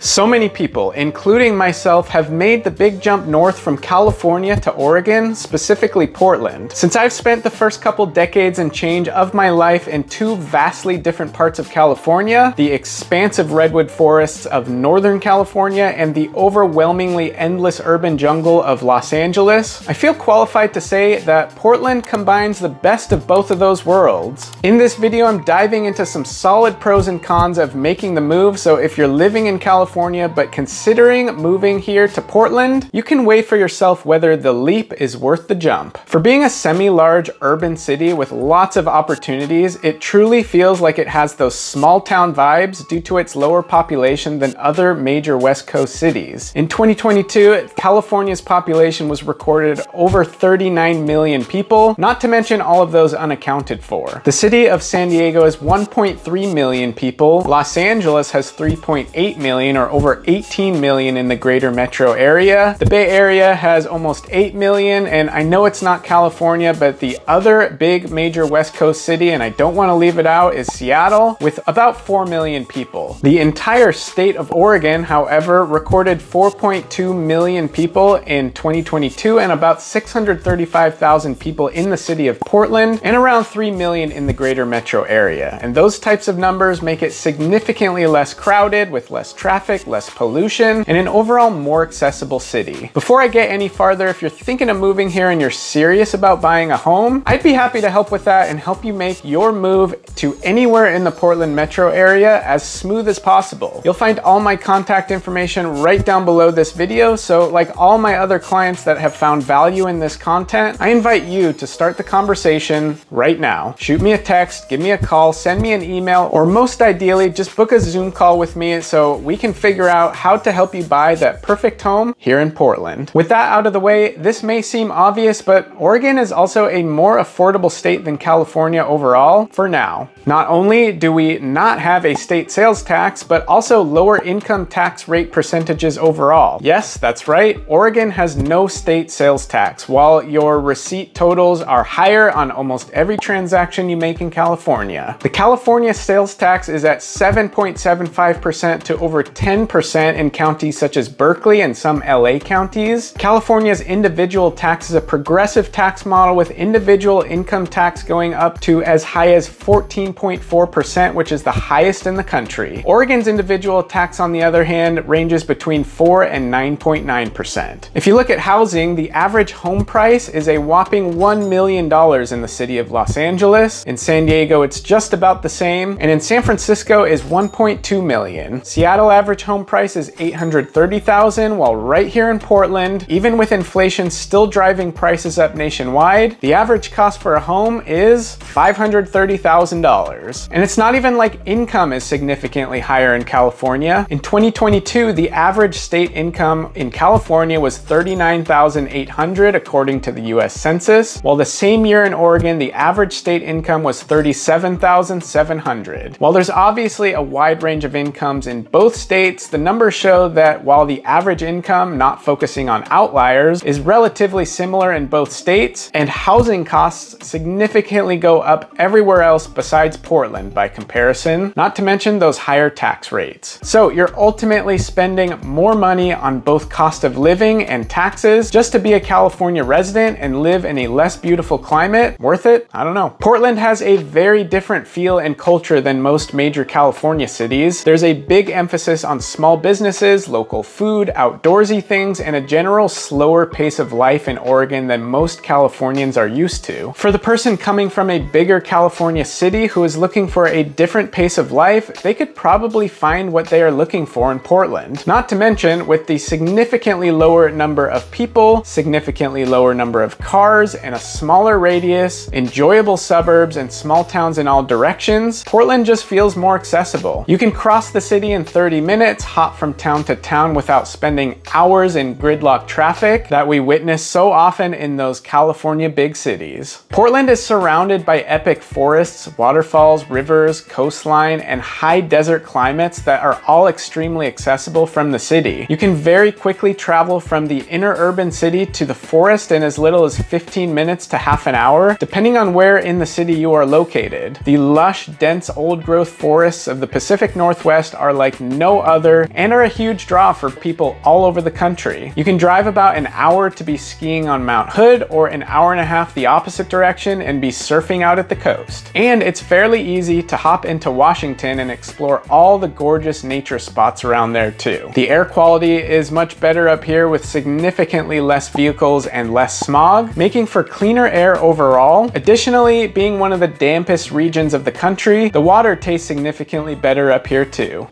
So many people, including myself, have made the big jump north from California to Oregon, specifically Portland. Since I've spent the first couple decades and change of my life in two vastly different parts of California, the expansive redwood forests of Northern California and the overwhelmingly endless urban jungle of Los Angeles, I feel qualified to say that Portland combines the best of both of those worlds. In this video, I'm diving into some solid pros and cons of making the move, so if you're living in California but considering moving here to Portland, you can weigh for yourself whether the leap is worth the jump. For being a semi-large urban city with lots of opportunities, it truly feels like it has those small town vibes due to its lower population than other major West Coast cities. In 2022, California's population was recorded over 39 million people, not to mention all of those unaccounted for. The city of San Diego is 1.3 million people, Los Angeles has 3.8 million, or over 18 million in the greater metro area. The Bay Area has almost 8 million, and I know it's not California, but the other big major West Coast city, and I don't want to leave it out, is Seattle, with about 4 million people. The entire state of Oregon, however, recorded 4.2 million people in 2022 and about 635,000 people in the city of Portland and around 3 million in the greater metro area. And those types of numbers make it significantly less crowded with less traffic, less pollution, and an overall more accessible city. Before I get any farther, if you're thinking of moving here and you're serious about buying a home, I'd be happy to help with that and help you make your move to anywhere in the Portland metro area as smooth as possible. You'll find all my contact information right down below this video, so like all my other clients that have found value in this content, I invite you to start the conversation right now. Shoot me a text, give me a call, send me an email, or most ideally, just book a Zoom call with me so we can figure out how to help you buy that perfect home here in Portland. With that out of the way, this may seem obvious, but Oregon is also a more affordable state than California overall for now. Not only do we not have a state sales tax, but also lower income tax rate percentages overall. Yes, that's right. Oregon has no state sales tax, while your receipt totals are higher on almost every transaction you make in California. The California sales tax is at 7.75% to over 10% in counties such as Berkeley and some LA counties. California's individual tax is a progressive tax model with individual income tax going up to as high as 14.4%, which is the highest in the country. Oregon's individual tax, on the other hand, ranges between 4 and 9.9%. If you look at housing, the average home price is a whopping $1 million in the city of Los Angeles. In San Diego, it's just about the same, and in San Francisco is 1.2 million. Seattle average home price is $830,000, while right here in Portland, even with inflation still driving prices up nationwide, the average cost for a home is $530,000. And it's not even like income is significantly higher in California. In 2022, the average state income in California was $39,800 according to the US Census, while the same year in Oregon, the average state income was $37,700. While there's obviously a wide range of incomes in both states, the numbers show that while the average income, not focusing on outliers, is relatively similar in both states, and housing costs significantly go up everywhere else besides Portland by comparison, not to mention those higher tax rates. So you're ultimately spending more money on both cost of living and taxes just to be a California resident and live in a less beautiful climate. Worth it? I don't know. Portland has a very different feel and culture than most major California cities. There's a big emphasis on small businesses, local food, outdoorsy things, and a general slower pace of life in Oregon than most Californians are used to. For the person coming from a bigger California city who is looking for a different pace of life, they could probably find what they are looking for in Portland. Not to mention, with the significantly lower number of people, significantly lower number of cars, and a smaller radius, enjoyable suburbs, and small towns in all directions, Portland just feels more accessible. You can cross the city in 30 minutes, hop from town to town without spending hours in gridlock traffic that we witness so often in those California big cities. Portland is surrounded by epic forests, waterfalls, rivers, coastline, and high desert climates that are all extremely accessible from the city. You can very quickly travel from the inner urban city to the forest in as little as 15 minutes to half an hour, depending on where in the city you are located. The lush, dense, old-growth forests of the Pacific Northwest are like no other and are a huge draw for people all over the country. You can drive about an hour to be skiing on Mount Hood, or an hour and a half the opposite direction and be surfing out at the coast. And it's fairly easy to hop into Washington and explore all the gorgeous nature spots around there too. The air quality is much better up here with significantly less vehicles and less smog, making for cleaner air overall. Additionally, being one of the dampest regions of the country, the water tastes significantly better up here too.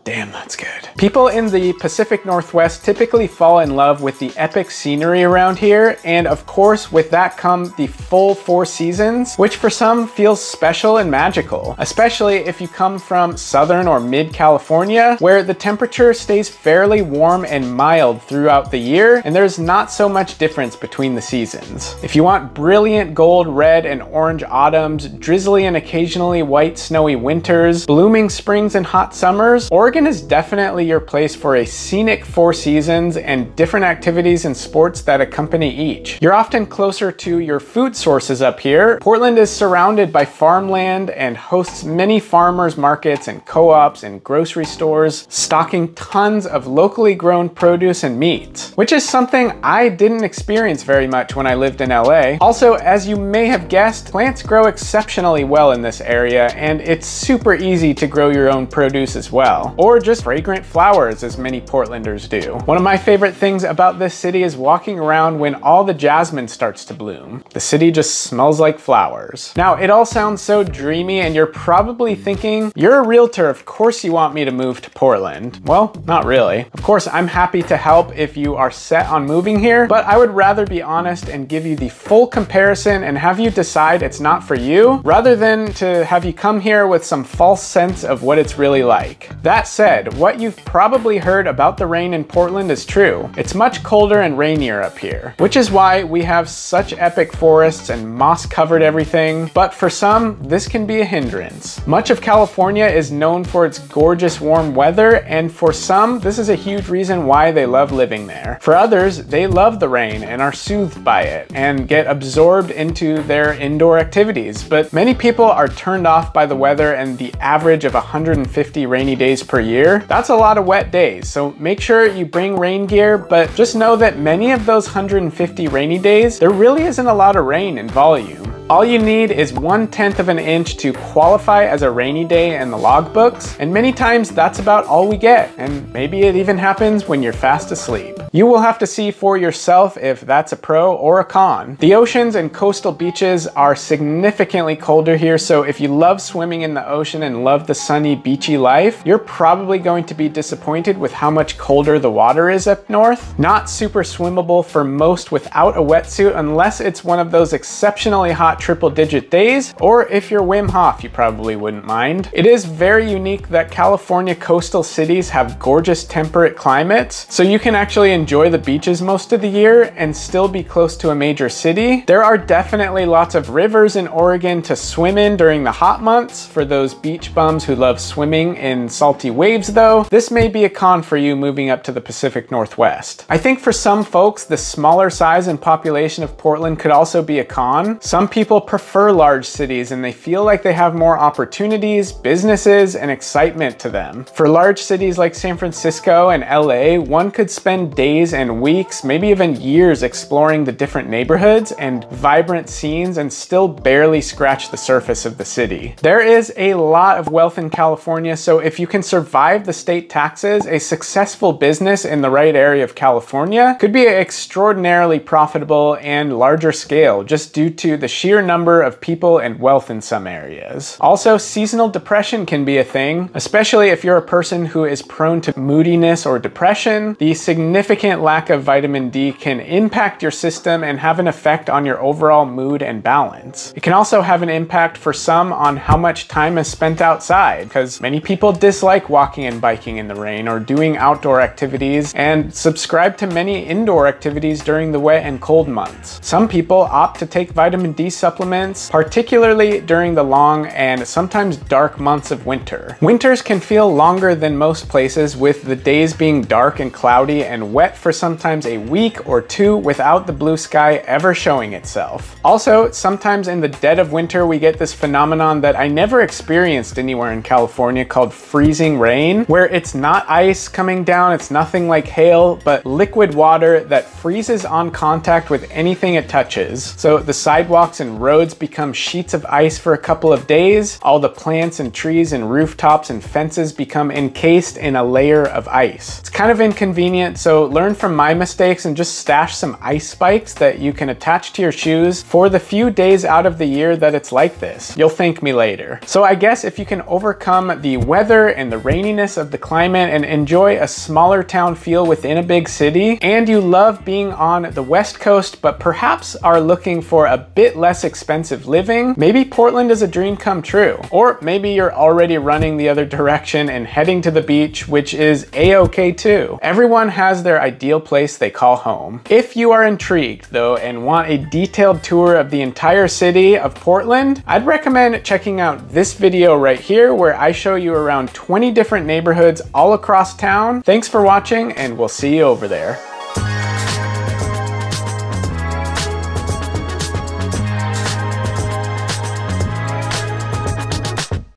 Damn, that's good. People in the Pacific Northwest typically fall in love with the epic scenery around here, and of course with that come the full 4 seasons, which for some feels special and magical, especially if you come from Southern or mid-California, where the temperature stays fairly warm and mild throughout the year, and there's not so much difference between the seasons. If you want brilliant gold, red, and orange autumns, drizzly and occasionally white snowy winters, blooming springs and hot summers, Oregon is definitely your place for a scenic 4 seasons and different activities and sports that accompany each. You're often closer to your food sources up here. Portland is surrounded by farmland and hosts many farmers markets and co-ops and grocery stores, stocking tons of locally grown produce and meat, which is something I didn't experience very much when I lived in LA. Also, as you may have guessed, plants grow exceptionally well in this area, and it's super easy to grow your own produce as well, or just fragrant flowers, as many Portlanders do. One of my favorite things about this city is walking around when all the jasmine starts to bloom. The city just smells like flowers. Now, it all sounds so dreamy, and you're probably thinking, you're a realtor, of course you want me to move to Portland. Well, not really. Of course, I'm happy to help if you are set on moving here, but I would rather be honest and give you the full comparison and have you decide it's not for you, rather than to have you come here with some false sense of what it's really like. That said, what you've probably heard about the rain in Portland is true. It's much colder and rainier up here, which is why we have such epic forests and moss-covered everything, but for some, this can be a hindrance. Much of California is known for its gorgeous warm weather, and for some, this is a huge reason why they love living there. For others, they love the rain and are soothed by it, and get absorbed into their indoor activities, but many people are turned off by the weather and the average of 150 rainy days per year. That's a lot of wet days, so make sure you bring rain gear, but just know that many of those 150 rainy days, there really isn't a lot of rain in volume. All you need is 1/10 of an inch to qualify as a rainy day in the logbooks, and many times that's about all we get, and maybe it even happens when you're fast asleep. You will have to see for yourself if that's a pro or a con. The oceans and coastal beaches are significantly colder here, so if you love swimming in the ocean and love the sunny, beachy life, you're probably going to be disappointed with how much colder the water is up north. Not super swimmable for most without a wetsuit unless it's one of those exceptionally hot triple-digit days, or if you're Wim Hof, you probably wouldn't mind. It is very unique that California coastal cities have gorgeous temperate climates, so you can actually enjoy the beaches most of the year and still be close to a major city. There are definitely lots of rivers in Oregon to swim in during the hot months. For those beach bums who love swimming in salty waves though, this may be a con for you moving up to the Pacific Northwest. I think for some folks, the smaller size and population of Portland could also be a con. Some people prefer large cities and they feel like they have more opportunities, businesses, and excitement to them. For large cities like San Francisco and LA, one could spend days and weeks, maybe even years exploring the different neighborhoods and vibrant scenes and still barely scratch the surface of the city. There is a lot of wealth in California, so if you can survive the state taxes, a successful business in the right area of California could be extraordinarily profitable and larger scale just due to the sheer number of people and wealth in some areas. Also, seasonal depression can be a thing, especially if you're a person who is prone to moodiness or depression. The significant lack of vitamin D can impact your system and have an effect on your overall mood and balance. It can also have an impact for some on how much time is spent outside, because many people dislike walking and biking in the rain or doing outdoor activities and subscribe to many indoor activities during the wet and cold months. Some people opt to take vitamin D supplements, particularly during the long and sometimes dark months of winter. Winters can feel longer than most places, with the days being dark and cloudy and wet wet for sometimes a week or two without the blue sky ever showing itself. Also, sometimes in the dead of winter, we get this phenomenon that I never experienced anywhere in California called freezing rain, where it's not ice coming down, it's nothing like hail, but liquid water that freezes on contact with anything it touches. So the sidewalks and roads become sheets of ice for a couple of days. All the plants and trees and rooftops and fences become encased in a layer of ice. It's kind of inconvenient, so learn from my mistakes and just stash some ice spikes that you can attach to your shoes for the few days out of the year that it's like this. You'll thank me later. So I guess if you can overcome the weather and the raininess of the climate and enjoy a smaller town feel within a big city, and you love being on the West Coast but perhaps are looking for a bit less expensive living, maybe Portland is a dream come true. Or maybe you're already running the other direction and heading to the beach, which is a-okay too. Everyone has their ideal place they call home. If you are intrigued though and want a detailed tour of the entire city of Portland, I'd recommend checking out this video right here where I show you around 20 different neighborhoods all across town. Thanks for watching and we'll see you over there.